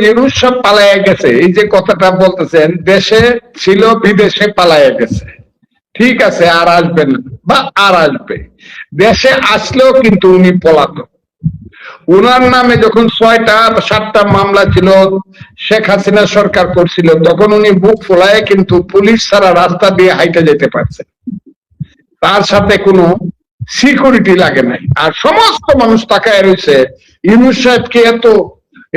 ইউনূস সাহেব পালাইয়া গেছে, এই যে কথাটা বলতেছেন, দেশে ছিল বিদেশে পালাইয়া গেছে, ঠিক আছে, আর আসবে না বা আর আসবে, দেশে আসলেও কিন্তু উনি পলাতক। উনার নামে যখন 6টা 7টা মামলা ছিল, শেখ হাসিনা সরকার করছিল, তখন উনি বুক ফোলায় কিন্তু পুলিশ ছাড়া রাস্তা দিয়ে হাইটে যেতে পারছে, তার সাথে কোনো সিকিউরিটি লাগে নাই। আর সমস্ত মানুষ তাকায় রয়েছে ইউনূস সাহেবকে এত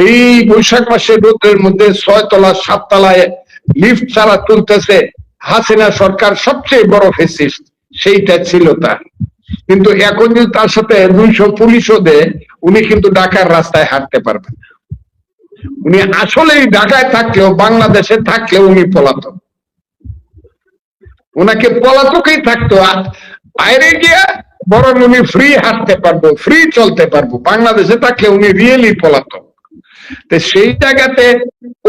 এই বৈশাখ মাসের রোদের মধ্যে 6 তলা 7 তলায় লিফট ছাড়া তুলতেছে হাসিনা সরকার, সবচেয়ে বড় ফেসিস্ট সেইটা ছিল তার। কিন্তু এখন যদি তার সাথে 200 পুলিশও দেয়, উনি কিন্তু ঢাকার রাস্তায় হাঁটতে পারবেন না। উনি আসলেই ঢাকায় থাকলেও, বাংলাদেশে থাকলেও উনি পলাতক, ওনাকে পলাতকই থাকতো। বাইরে গিয়ে বরং উনি ফ্রি হাঁটতে পারবো, ফ্রি চলতে পারবো, বাংলাদেশে থাকলে উনি রিয়েলি পলাতক। তো সেই জায়গাতে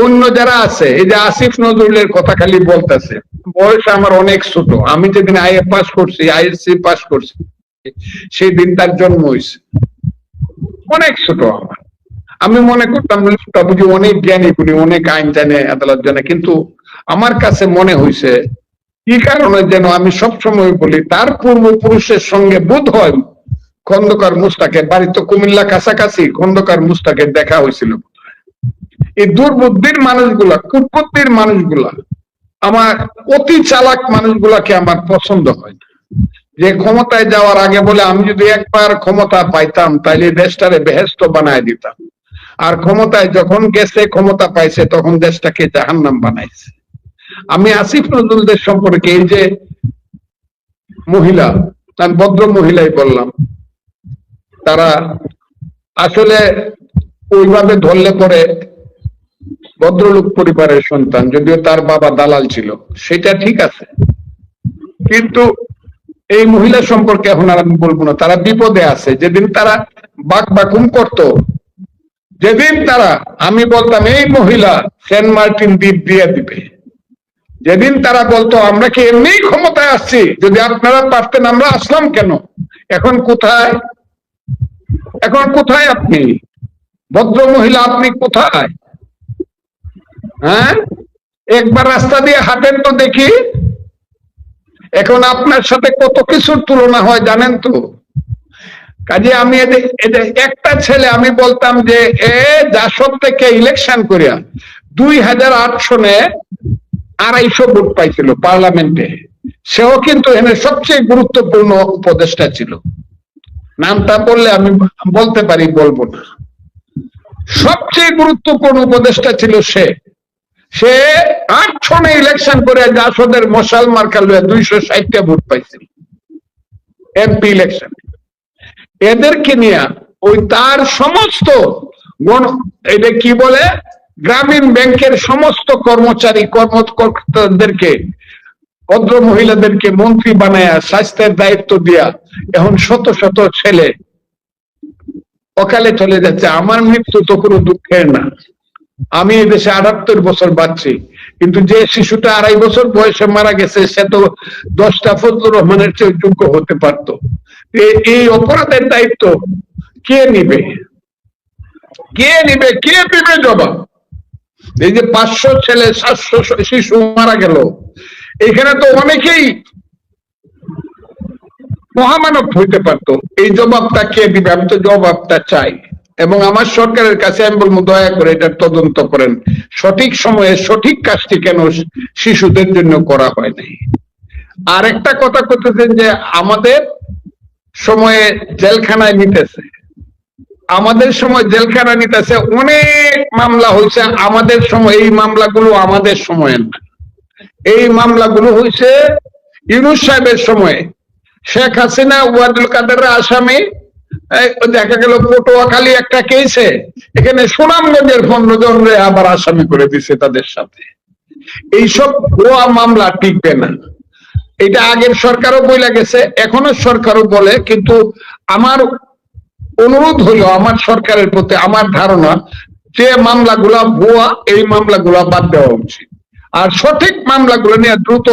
অন্য যারা আছে, এই যে আসিফ নজরুলের কথা খালি বলতেছে, বয়স আমার অনেক ছোট, আমি যেদিন আইএ পাস করছি, আইএসসি পাস করছি, সেই দিন তার জন্ম হয়েছে, অনেক ছোট আমার। আমি মনে করতাম বুঝি অনেক জ্ঞানী গুণী, অনেক আইন জানে, আদালত জানে, কিন্তু আমার কাছে মনে হয়েছে কি কারণে যেন আমি সবসময় বলি, তার পূর্বপুরুষের সঙ্গে বোধ হয় খন্দকার মুস্তাকের বাড়ি তো কুমিল্লা কাছাকাছি, খন্দকার মুস্তাকের দেখা হয়েছিল। এই দুর্বুদ্ধির মানুষগুলা, কুটবুদ্ধির মানুষগুলা, আমার অতি চালাক মানুষগুলাকে আমার পছন্দ হয় না। যে ক্ষমতায় যাওয়ার আগে বলে আমি যদি একবার ক্ষমতা পাইতাম তাইলে দেশটারে বেহেশত বানায় দিতাম, আর ক্ষমতায় যখন গেছে, ক্ষমতা পাইছে, তখন দেশটাকে জাহান্নাম বানাইছে। আমি আসিফ নজরুলদের সম্পর্কে, এই যে মহিলা, তার ভদ্র মহিলাই বললাম, তারা আসলে ওইভাবে ধরলে পরে ভদ্রলোক পরিবারের সন্তান, যদিও তার বাবা দালাল ছিল, সেটা ঠিক আছে, কিন্তু এই মহিলা সম্পর্কে এখন আর আমি বলবো না। তারা বিপদে আছে। যেদিন তারা বাকবাকুম করতো, যেদিন তারা, আমি বলতাম এই মহিলা সেন্ট মার্টিন দ্বীপ দিয়ে দিবে, যেদিন তারা বলতো আমরা কি এমনি ক্ষমতায় আসছি, যদি আপনারা পারতেন আমরা আসলাম কেন, এখন কোথায়, এখন কোথায় আপনি ভদ্র মহিলা, আপনি কোথায়? হ্যাঁ, একবার রাস্তা দিয়ে হাঁটেন তো দেখি, এখন আপনার সাথে কত কিছুর তুলনা হয় জানেন তো। কাজে আমি একটা ছেলে, আমি বলতাম যে জাসদ থেকে ইলেকশন করিয়া 2008 সনে 250 ভোট পাইছিল পার্লামেন্টে, সেও কিন্তু এখানে সবচেয়ে গুরুত্বপূর্ণ উপদেষ্টা ছিল, নামটা বললে আমি বলতে পারি, বলবো না, সবচেয়ে গুরুত্বপূর্ণ উপদেষ্টা ছিল সে। সে 8 সনে ইলেকশন করে জাসদের মশাল মার্কা লয়ে 260টা ভোট পাইছিল এমপি ইলেকশন। এদেরকে নিয়ে ওই তার সমস্ত এটা কি বলে, গ্রামীণ ব্যাংকের সমস্ত কর্মচারী কর্মকর্তাদেরকে, ভদ্র মহিলাদেরকে মন্ত্রী বানায়া স্বাস্থ্যের দায়িত্ব দিয়া এখন শত শত ছেলে অকালে চলে যাচ্ছে। আমার মৃত্যু তো কোনো দুঃখের না, আমি এদেশে 78 বছর বাঁচছি, কিন্তু যে শিশুটা 2.5 বছর বয়সে মারা গেছে, সে তো 10টা ফজলুর রহমানের চেয়ে যোগ্য হতে পারত। এই অপরাধের দায়িত্ব কে নিবে, কে নিবে, কে দিবে জবাব? এই যে 500 ছেলে 700 শিশু মারা গেল, এখানে তো অনেকেই মহামানব হইতে পারতো, এই জবাবটা কে দিবে? আমি তো জবাবটা চাই, এবং আমার সরকারের কাছে আমি বলবো দয়া করে এটা তদন্ত করেন, সঠিক সময়ে সঠিক কাজটি কেন শিশুদের জন্য করা হয় নাই। আর একটা কথা করতেছেন যে আমাদের সময়ে জেলখানায় নিতেছে, আমাদের সময় জেলখানা নিতেছে, অনেক মামলা হয়েছে আমাদের সময়, এই মামলাগুলো আমাদের সময় না, এই মামলাগুলো হয়েছে ইউনূস সাহেবের সময়ে। শেখ হাসিনা ওয়াদুল কাদের আসামি, দেখা গেল পটুয়াখালী একটা কেসে এখানে সুনামগঞ্জের 15 জনরে আবার আসামি করে দিছে তাদের সাথে। এইসব ভুয়া মামলা টিকবে না, এটা আগের সরকারও বইলা গেছে, এখনো সরকারও বলে, কিন্তু আমার অনুরোধ হলো আমার সরকারের প্রতি, আমার ধারণা যে মামলাগুলা ভুয়া, এই মামলাগুলা বাদ দেওয়া উচিত, আর সঠিক মামলাগুলো নিয়ে দ্রুত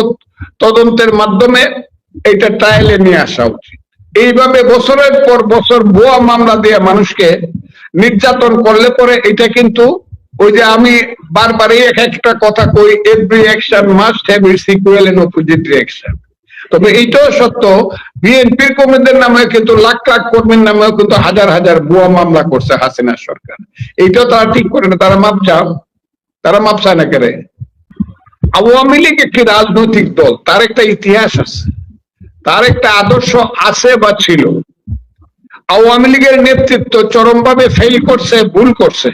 তদন্তের মাধ্যমে এটা ট্রায়ালে নিয়ে আসা উচিত। এইভাবে বছরের পর বছর ভুয়া মামলা দিয়ে মানুষকে নির্যাতন করলে পরে এটা কিন্তু ওই যে আমি বারবার এক একটা কথা কই, every action must have its equal and opposite reaction. তবে এইটাও সত্য, বিএনপির কর্মীদের নামে কিন্তু লাখ লাখ কর্মীর নামেও কিন্তু হাজার হাজার ভুয়া মামলা করছে হাসিনা সরকার। এইটাও তারা ঠিক করে না, তারা মাপ চায় না কেন? আওয়ামী লীগ একটি রাজনৈতিক দল, তার একটা ইতিহাস আছে, তার একটা আদর্শ আছে বা ছিল। আওয়ামী লীগের নেতৃত্ব চরমভাবে ফেল করছে, ভুল করছে।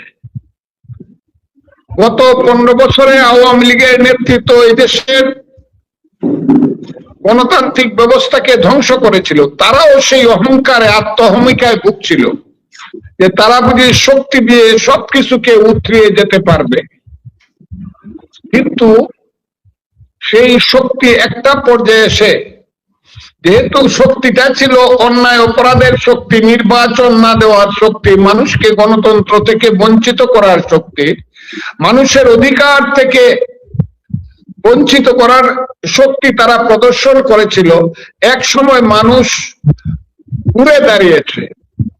গত 15 বছরে আওয়ামী লীগের নেতৃত্ব এই দেশের গণতান্ত্রিক ব্যবস্থাকে ধ্বংস করেছিল। তারাও সেই অহংকারে, আত্মহমিকায় ভুগছিল যে তারা বুঝি শক্তি দিয়ে সবকিছুকে উতরিয়ে যেতে পারবে। কিন্তু সেই শক্তি একটা পর্যায়ে এসে, যেহেতু শক্তিটা ছিল অন্যায় অপরাধের শক্তি, নির্বাচন না দেওয়ার শক্তি, মানুষকে গণতন্ত্র থেকে বঞ্চিত করার শক্তি, মানুষের অধিকার থেকে বঞ্চিত করার শক্তি তারা প্রদর্শন করেছিল। এক সময় মানুষ ঘুরে দাঁড়িয়েছে।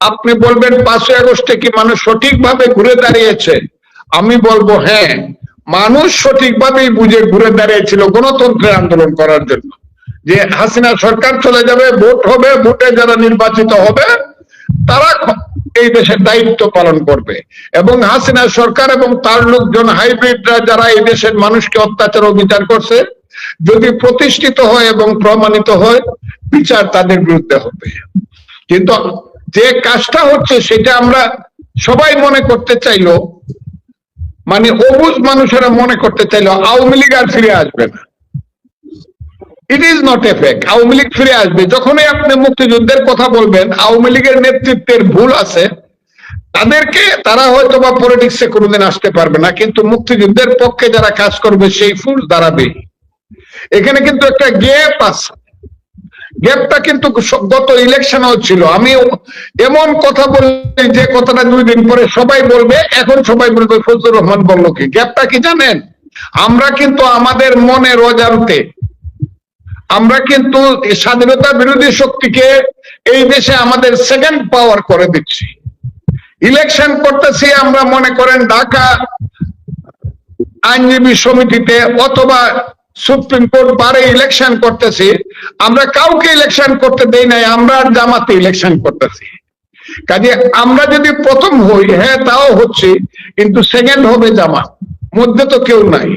আপনি বলবেন 5ই আগস্টে কি মানুষ সঠিকভাবে ঘুরে দাঁড়িয়েছে? আমি বলবো হ্যাঁ, মানুষ সঠিকভাবেই বুঝে ঘুরে দাঁড়িয়েছিল গণতন্ত্রের আন্দোলন করার জন্য, যে হাসিনা সরকার চলে যাবে, ভোট হবে, ভোটে যারা নির্বাচিত হবে তারা এই দেশের দায়িত্ব পালন করবে, এবং হাসিনা সরকার এবং তার লোকজন হাইব্রিডরা যারা এই দেশের মানুষকে অত্যাচার অবিচার করছে, যদি প্রতিষ্ঠিত হয় এবং প্রমাণিত হয়, বিচার তাদের বিরুদ্ধে হবে। কিন্তু যে কাজটা হচ্ছে সেটা আমরা সবাই মনে করতে চাইলো, মানে অবুঝ মানুষেরা মনে করতে চাইলো আওয়ামী লীগ আর ফিরে আসবে না। It is not a fact, Awami League ফিরে আসবে। যখনই আপনি মুক্তিযুদ্ধের কথা বলবেন, আওয়ামী লীগের নেতৃত্বের ভুল আছে, তারা হয়তো বা পলিটিক্সে কোনোদিন আসতে পারবে না, কিন্তু মুক্তিযুদ্ধের পক্ষে যারা কাজ করবে সেই ফুল দাঁড়াবে। এখানে কিন্তু একটা গ্যাপ আছে, গ্যাপটা কিন্তু গত ইলেকশনও ছিল। আমি এমন কথা বলি যে কথাটা 2 দিন পরে সবাই বলবে, এখন সবাই বলবে ফজলুর রহমান বললো কি। গ্যাপটা কি জানেন? আমরা কিন্তু আমাদের মনের অজান্তে আমরা কিন্তু স্বাধীনতা বিরোধী শক্তিকে এই দেশে আমাদের সেকেন্ড পাওয়ার করে দিচ্ছি। ইলেকশন করতেছি আমরা, মনে করেন ঢাকা আইনজীবী সমিতিতে অথবা সুপ্রিম কোর্ট বারে ইলেকশন করতেছি, আমরা কাউকে ইলেকশন করতে দেই নাই, আমরা জামাতে ইলেকশন করতেছি। কাজে আমরা যদি প্রথম হই, হ্যাঁ তাও হচ্ছে, কিন্তু সেকেন্ড হবে জামাত, মধ্যে তো কেউ নাই।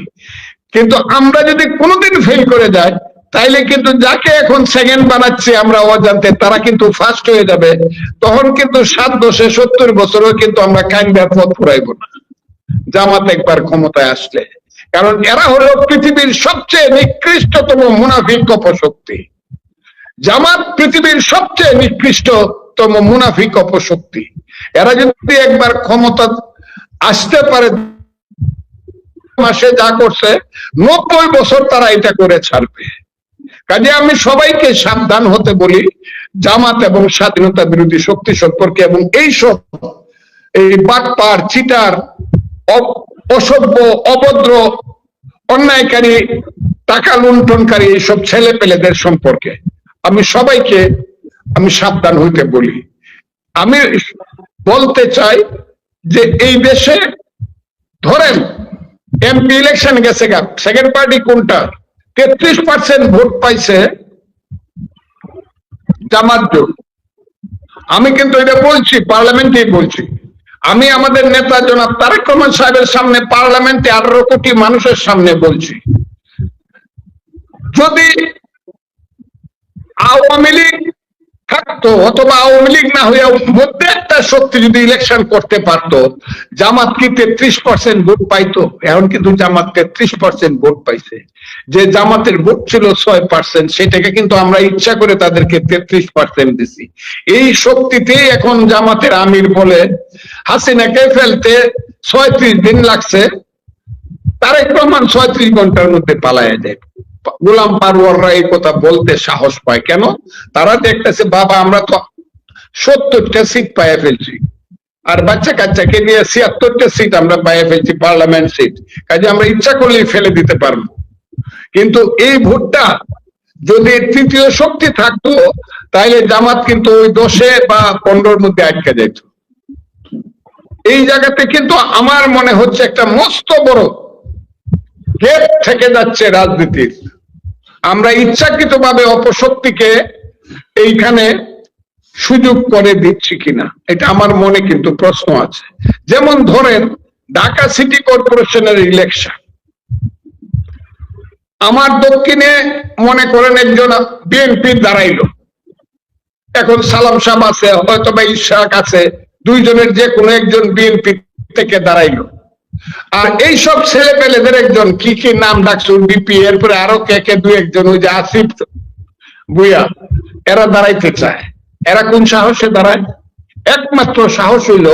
কিন্তু আমরা যদি কোনোদিন ফেল করে যাই, তাইলে কিন্তু যাকে এখন সেকেন্ড বানাচ্ছি আমরা অজান্তে, তারা কিন্তু ফার্স্ট হয়ে যাবে। তখন কিন্তু 7 দশে 70 বছরও কিন্তু আমরা কাইন্দার পথ ফুরাইব না জামাত একবার ক্ষমতায় আসলে। কারণ এরা হলো পৃথিবীর সবচেয়ে নিকৃষ্টতম মুনাফিক অপশক্তি। জামাত পৃথিবীর সবচেয়ে নিকৃষ্টতম মুনাফিক অপশক্তি। এরা যদি একবার ক্ষমতা আসতে পারে, মাসে যা করছে 90 বছর তারা এটা করে ছাড়বে। কাজে আমি সবাইকে সাবধান হতে বলি জামাত এবং স্বাধীনতা বিরোধী শক্তি সম্পর্কে, এবং এইসব এই বাটপার, চিটার, অসভ্য, অভদ্র, অন্যায়কারী, টাকা লুণ্ঠনকারী এইসব ছেলে পেলেদের সম্পর্কে আমি সবাইকে সাবধান হইতে বলি। আমি বলতে চাই যে এই দেশে ধরেন এমপি ইলেকশন গেছে গা, সেকেন্ড পার্টি কোনটা? 33% ভোট পাইছে জামাত জোট। আমি কিন্তু এটা বলছি, পার্লামেন্টেই বলছি। আমি আমাদের নেতা জনাব তারেক রহমান সাহেবের সামনে, পার্লামেন্টে 18 কোটি মানুষের সামনে বলছি, যদি আওয়ামী লীগ থাকতো অথবা আওয়ামী লীগ না হইয়া মধ্যে একটা শক্তি যদি ইলেকশন করতে পারতো, জামাত কি 33% ভোট পাইতো? এখন কিন্তু জামাত 33% ভোট পাইছে। যে জামাতের ভোট ছিল 6%, সেটাকে কিন্তু আমরা ইচ্ছা করে তাদেরকে 33% দিছি। এই শক্তিতেই এখন জামাতের আমির বলে হাসিনাকে ফেলতে 36 দিন লাগছে, তারেক রহমান 36 ঘন্টার মধ্যে পালায়া যায়। গোলাম পারওয়াররা এই কথা বলতে সাহস পায় কেন? তারা দেখতেছে বাবা আমরা তো 70টা সিট পাইয়া ফেলছি, আর বাচ্চা কাচ্চাকে নিয়ে 76টা সিট আমরা পাইয়া ফেলছি, পার্লামেন্ট সিট। কাজে আমরা ইচ্ছা করলেই ফেলে দিতে পারবো। কিন্তু এই ভোটটা যদি তৃতীয় শক্তি থাকতো, তাহলে জামাত কিন্তু ওই 10 বা 15-র মধ্যে আটকে যেত। এই জায়গাতে কিন্তু আমার মনে হচ্ছে একটা মস্ত বড় গেপ থেকে যাচ্ছে রাজনীতির। আমরা ইচ্ছাকৃতভাবে অপশক্তিকে এইখানে সুযোগ করে দিচ্ছি কিনা, এটা আমার মনে কিন্তু প্রশ্ন আছে। যেমন ধরেন ঢাকা সিটি কর্পোরেশনের ইলেকশন, আমার দক্ষিণে মনে করেন একজন বিএনপির দাঁড়াইলো, এখন সালাম সাহেব আছে, হয়তো বা ইশাক আছে, দুইজনের যে কোনো একজন বিএনপি থেকে দাঁড়াইলো। আর এইসব ছেলে পেলেদের একজন কি কি নাম ডাকছে বিপি, এরপরে আরো কে কে দুই একজন, ওই যে আসিফ বুয়া, এরা দাঁড়াইতে চায়। এরা কোন সাহসে দাঁড়ায়? একমাত্র সাহস হইল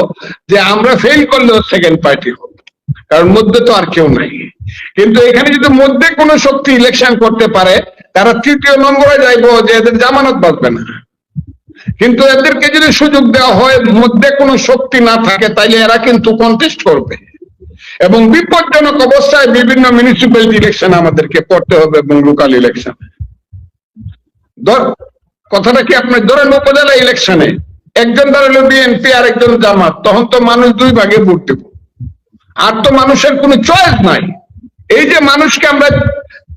যে আমরা ফেল করলেও সেকেন্ড পার্টি হোক, কারণ মধ্যে তো আর কেউ নাই। কিন্তু এখানে যদি মধ্যে কোনো শক্তি ইলেকশন করতে পারে, তারা তৃতীয় নম্বরে যাইবো যে এদের জামানত বাঁচবে না। কিন্তু এদেরকে যদি সুযোগ দেওয়া হয়, মধ্যে কোনো শক্তি না থাকে, তাইলে এরা কিন্তু কন্টেস্ট করবে এবং বিপজ্জনক অবস্থায় বিভিন্ন মিউনিসিপ্যালিটি ইলেকশন আমাদেরকে করতে হবে এবং লোকাল ইলেকশন। কথাটা কি আপনি ধরেন উপজেলা ইলেকশনে একজন দাঁড়ালো বিএনপি আর একজন জামাত, তখন তো মানুষ দুই ভাগে ভোট দেব, আর তো মানুষের কোনো চয়েস নাই। এই যে মানুষকে আমরা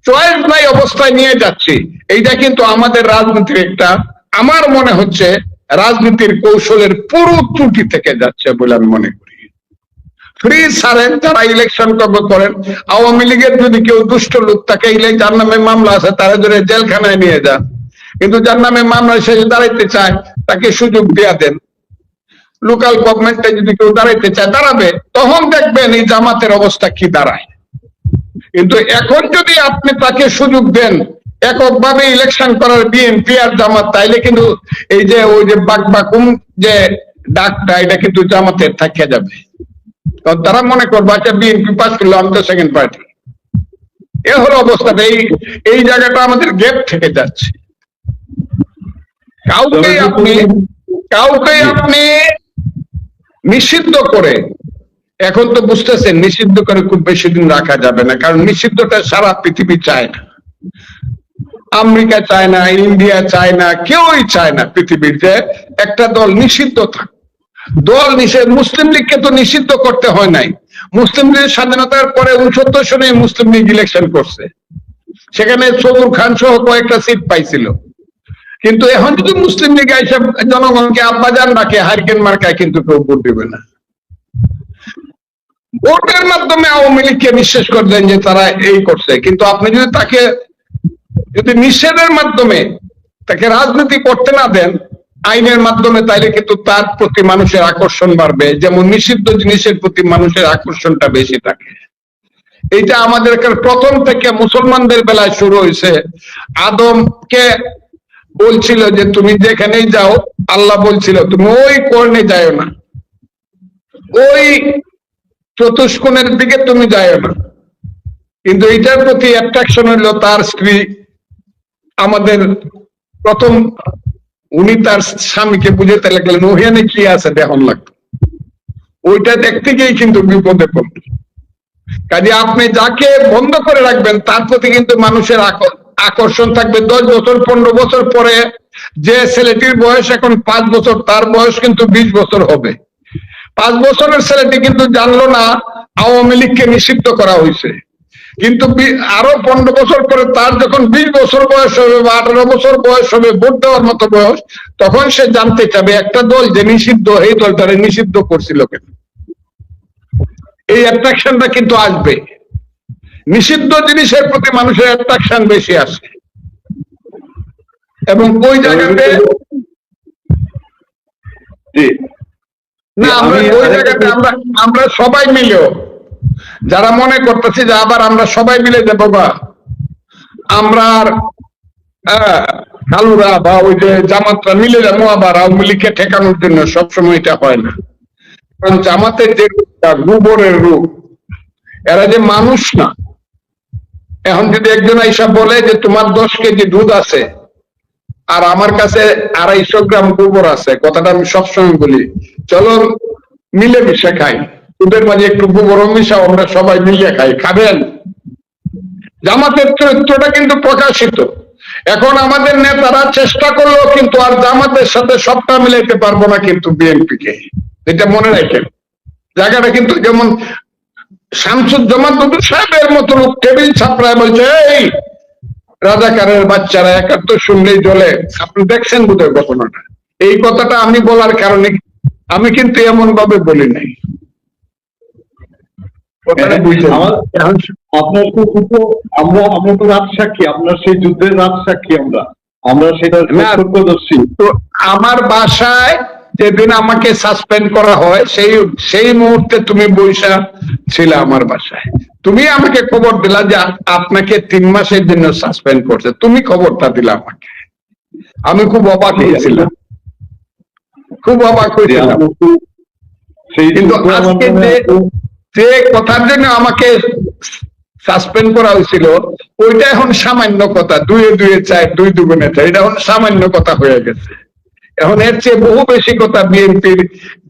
চয়েস নাই অবস্থায় নিয়ে যাচ্ছি, এইটা কিন্তু আমাদের রাজনীতির একটা, আমার মনে হচ্ছে রাজনীতির কৌশলের পুরো ত্রুটি থেকে যাচ্ছে বলে আমি মনে করি। ফ্রি ছাড়েন, যারা ইলেকশন করেন, আওয়ামী লীগের যদি কেউ দুষ্ট লোক থাকে, যার নামে মামলা আছে তারা ধরে জেলখানায় নিয়ে যান, কিন্তু যার নামে মামলা সে দাঁড়াইতে চায় তাকে সুযোগ দেয়া দেন। লোকাল গভর্নমেন্টে যদি কেউ দাঁড়াইতে চায় দাঁড়াবে, তখন দেখবেন এই জামাতের অবস্থা কি দাঁড়ায়। কিন্তু এখন যদি আপনি তাকে সুযোগ দেন এককভাবে ইলেকশন করার বিএনপি আর জামাত, তাইলে কিন্তু এই যে ওই যে বাকবাকুম যে ডাকটা, এটা কিন্তু জামাতের থাকিয়া যাবে। কারণ তারা মনে করবে আচ্ছা বিএনপি পাস করলো, আমি তো সেকেন্ড পার্টি। এ হলো অবস্থাটা। এই জায়গাটা আমাদের গ্যাপ থেকে যাচ্ছে। কাউকে আপনি নিষিদ্ধ করে, এখন তো বুঝতেছেন নিষিদ্ধ করে খুব বেশি দিন রাখা যাবে না, কারণ নিষিদ্ধটা সারা পৃথিবী চায় না। আমেরিকা চায় না, ইন্ডিয়া চায় না, কেউই চায় না পৃথিবীর যে একটা দল নিষিদ্ধ থাক। দল নিষেধ, মুসলিম লীগকে তো নিষিদ্ধ করতে হয় নাই। মুসলিম লীগের স্বাধীনতার পরে 69 সনে মুসলিম লীগ ইলেকশন করছে, সেখানে সবুর খান সহ কয়েকটা সিট পাইছিল। কিন্তু এখন যদি মুসলিম লীগ এসব জনগণকে আব্বাজান রাখে, হারিকেন মার্কায় কিন্তু কেউ ভোট দিবে না। ভোটের মাধ্যমে আওয়ামী লীগকে বিশ্বাস করলেন যে তারা এই করছে, কিন্তু আপনি যদি তাকে যদি নিষেধের মাধ্যমে তাকে রাজনীতি করতে না দেন আইনের মাধ্যমে, তাইলে কিন্তু তার প্রতি মানুষের আকর্ষণ বাড়বে। যেমন নিষিদ্ধ জিনিসের প্রতি মানুষের আকর্ষণটা বেশি থাকে। এইটা আমাদের প্রথম থেকে মুসলমানদের বেলায় শুরু হয়েছে। আদমকে বলছিল যে তুমি যেখানেই যাও, আল্লাহ বলছিল তুমি ওই কর্ণে যাও না, ওই চতুষ্কোণের দিকে তুমি যাও না। কিন্তু এটার প্রতি অ্যাট্রাকশন হইলো তার স্ত্রী। আমাদের প্রথম উনি তার স্বামীকে বুঝাতে লাগলেন ওখানে কি আছে দেখুন লাগতো, ওইটা দেখতে গিয়েই কিন্তু বিপদে পড়ল। কাজে আপনি যাকে বন্ধ করে রাখবেন তার প্রতি কিন্তু মানুষের আকর্ষণ থাকবে। 10 বছর 15 বছর পরে যে ছেলেটির বয়স এখন 5 বছর, তার বয়স কিন্তু 20 বছর হবে। 5 বছরের ছেলেটি কিন্তু জানলো না আওয়ামী লীগকে নিষিদ্ধ করা হয়েছে, কিন্তু আরো 15 বছর পরে তার যখন 20 বছর বয়স হবে বা 18 বছর বয়স হবে, ভোট দেওয়ার মতো বয়স, তখন সে জানতে চাবে একটা দল যে নিষিদ্ধ, এই দলটারে নিষিদ্ধ করছিল কেন। এই অ্যাট্রাকশনটা কিন্তু আসবে। নিষিদ্ধ জিনিসের প্রতি মানুষের অ্যাট্রাকশন বেশি আসে। এবং ওই জায়গাতে না, ওই জায়গাতে আমরা সবাই মিলেও যারা মনে করতেছি যে আবার আমরা সবাই মিলে যাবো বা আমরা কালুরা বা ওই যে জামাতরা মিলে যাবো আবার আওয়ামী লীগকে ঠেকানোর জন্য, সবসময় এটা হয় না। কারণ জামাতের যে গোবরের রূপ, এরা যে মানুষ না। এখন যদি একজন আইসা বলে যে তোমার 10 কেজি দুধ আছে আর আমার কাছে 250 গ্রাম গোবর আছে, কথাটা আমি সবসময় বলি চলো মিলেমিশে খাই, দুধের মাঝে একটু গোবর মিশাও, আমরা সবাই মিলে খাই, খাবেন? জামাতের চরিত্রটা কিন্তু প্রকাশিত। এখন আমাদের নেতারা চেষ্টা করলো কিন্তু আর জামাতের সাথে সবটা মিলাইতে পারবো না কিন্তু বিএনপিকে, এটা মনে রাখেন। জায়গাটা কিন্তু যেমন শামসুজ্জামান দুদু সাহেবের মতো লোক টেবিল ছাপড়ায় বলছে এই রাজাকারের বাচ্চারা 71 শুনলেই জ্বলে। আপনি দেখছেন বোধহয় ঘটনাটা। এই কথাটা আমি বলার কারণে আমি কিন্তু এমন ভাবে বলি নাই। আমরা তো রাত সাক্ষী, আপনার সেই যুদ্ধের রাত সাক্ষী, আমরা সেটা প্রত্যক্ষদর্শী। তো আমার বাসায় যেদিন আমাকে সাসপেন্ড করা হয় সেই মুহূর্তে তুমি বৈশা ছিলে আমার বাসায়। তুমি আমাকে খবর দিলা যে আপনাকে 3 মাসের জন্য সাসপেন্ড করছে, তুমি খবরটা দিলা আমাকে। আমি খুব অবাক হয়েছিলাম, খুব অবাক হয়েছিলাম। কিন্তু আজকে যে কথার জন্য আমাকে সাসপেন্ড করা হয়েছিল ওইটা এখন সামান্য কথা, 2 এ 2 4, 2 দুগুণে 4, এটা এখন সামান্য কথা হয়ে গেছে। এখন এর চেয়ে বহু বেশি কথা বিএনপির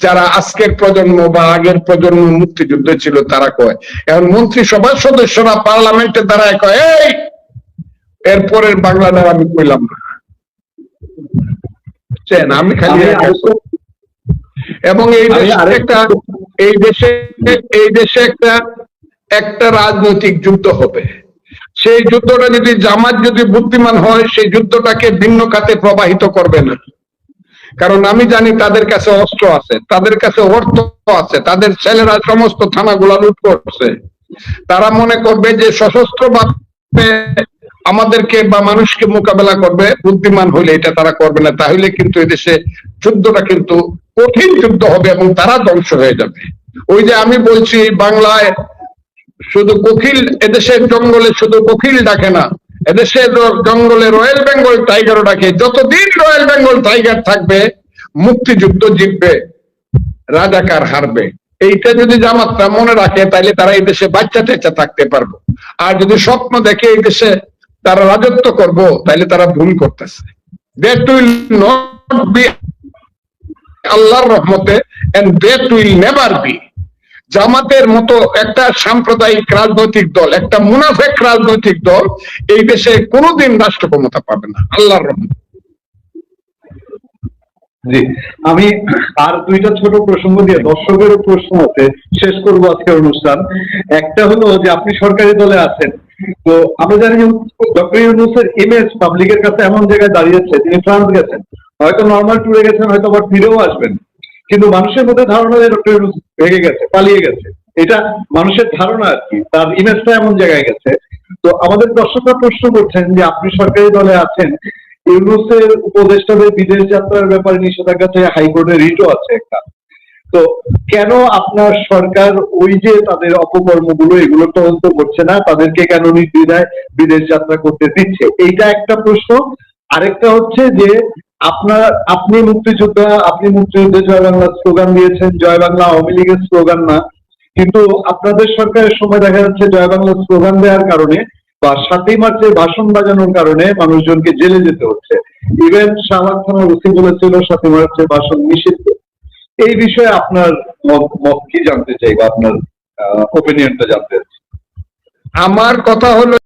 যারা আজকের প্রজন্ম বা আগের প্রজন্ম মুক্তিযুদ্ধ ছিল তারা কয়। এখন মন্ত্রিসভার সদস্যরা পার্লামেন্টে দাঁড়ায় কয় এই এরপরের বাংলাদেশ আমি কইলাম না, আমি খালি এবং এই দেশে একটা রাজনৈতিক যুদ্ধ হবে। সেই যুদ্ধটা যদি জামাত যদি বুদ্ধিমান হয় সেই যুদ্ধটাকে ভিন্ন খাতে প্রবাহিত করবে না। কারণ আমি জানি তাদের কাছে অস্ত্র আছে, তাদের কাছে অর্থ আছে, তাদের ছেলেরা সমস্ত থানাগুলা লুট করছে। তারা মনে করবে যে সশস্ত্র ভাবে আমাদেরকে বা মানুষকে মোকাবেলা করবে, বুদ্ধিমান হইলে এটা তারা করবে না। তাহলে কিন্তু এদেশে যুদ্ধটা কিন্তু কঠিন যুদ্ধ হবে এবং তারা ধ্বংস হয়ে যাবে। ওই যে আমি বলছি বাংলায় শুধু কোকিল, এদেশের জঙ্গলে শুধু কোকিল ডাকে না, এদেশের জঙ্গলে রয়্যাল বেঙ্গল টাইগারও ডাকে। যতদিন রয়্যাল বেঙ্গল টাইগার থাকবে মুক্তিযুদ্ধ জিতবে, রাজাকার হারবে। এইটা যদি জামাতরা মনে রাখে তাহলে তারা এই দেশে বাচ্চা টেচ্চা থাকতে পারবো। আর যদি স্বপ্ন দেখে এই দেশে তারা রাজত্ব করব তাহলে তারা ভুল করতেছে। দ্যাট উইল নট বি আল্লাহর রহমতে, and that will never be. জামাতের মতো একটা সাম্প্রদায়িক রাজনৈতিক দল, একটা মুনাফেক রাজনৈতিক দল এই দেশে কোনোদিন রাষ্ট্র ক্ষমতা পাবে না আল্লাহর রহমতে। জি, আমি আর 2টা ছোট প্রসঙ্গ দিয়ে দর্শকের প্রশ্ন হতে শেষ করবো আজকের অনুষ্ঠান। একটা হলো যে আপনি সরকারি দলে আছেন, তো আমরা জানি যে ডক্টর ইউনূসের ইমেজ পাবলিকের কাছে এমন জায়গায় দাঁড়িয়েছে, তিনি ফ্রান্স গেছেন, হয়তো নর্মাল ট্যুরে গেছেন, হয়তো আবার ফিরেও আসবেন, কিন্তু মানুষের মধ্যে ধারণা যে ডক্টর ইউনূস ভেগে গেছে, পালিয়ে গেছে, এটা মানুষের ধারণা আর কি, তার ইমেজটা এমন জায়গায় গেছে। তো আমাদের দর্শকরা প্রশ্ন করছেন যে আপনি সরকারি দলে আছেন, ইউনূসের উপদেষ্টাদের বিদেশ যাত্রার ব্যাপারে নিষেধাজ্ঞা থেকে হাইকোর্টের রিটও আছে একটা, তো কেন আপনার সরকার ওই যে তাদের অপকর্মগুলো এগুলো তদন্ত করছে না, তাদেরকে কেন নির্দ্বিধায় বিদেশ যাত্রা করতে দিচ্ছে? এইটা একটা প্রশ্ন। আরেকটা হচ্ছে যে আপনি মুক্তিযুদ্ধে জয় বাংলা স্লোগান দিয়েছেন, জয় বাংলা আওয়ামী লীগের স্লোগান না, কিন্তু আপনাদের সরকারের সময় দেখা যাচ্ছে জয় বাংলা স্লোগান দেওয়ার কারণে বা 7ই মার্চের ভাষণ বাজানোর কারণে মানুষজনকে জেলে যেতে হচ্ছে। ইভেন শাহবাগ থানার ওসি বলেছিল 7ই মার্চের ভাষণ নিষিদ্ধ। এই বিষয়ে আপনার মত কি জানতে চাই বা আপনার ওপিনিয়নটা জানতে চাই। আমার কথা হলো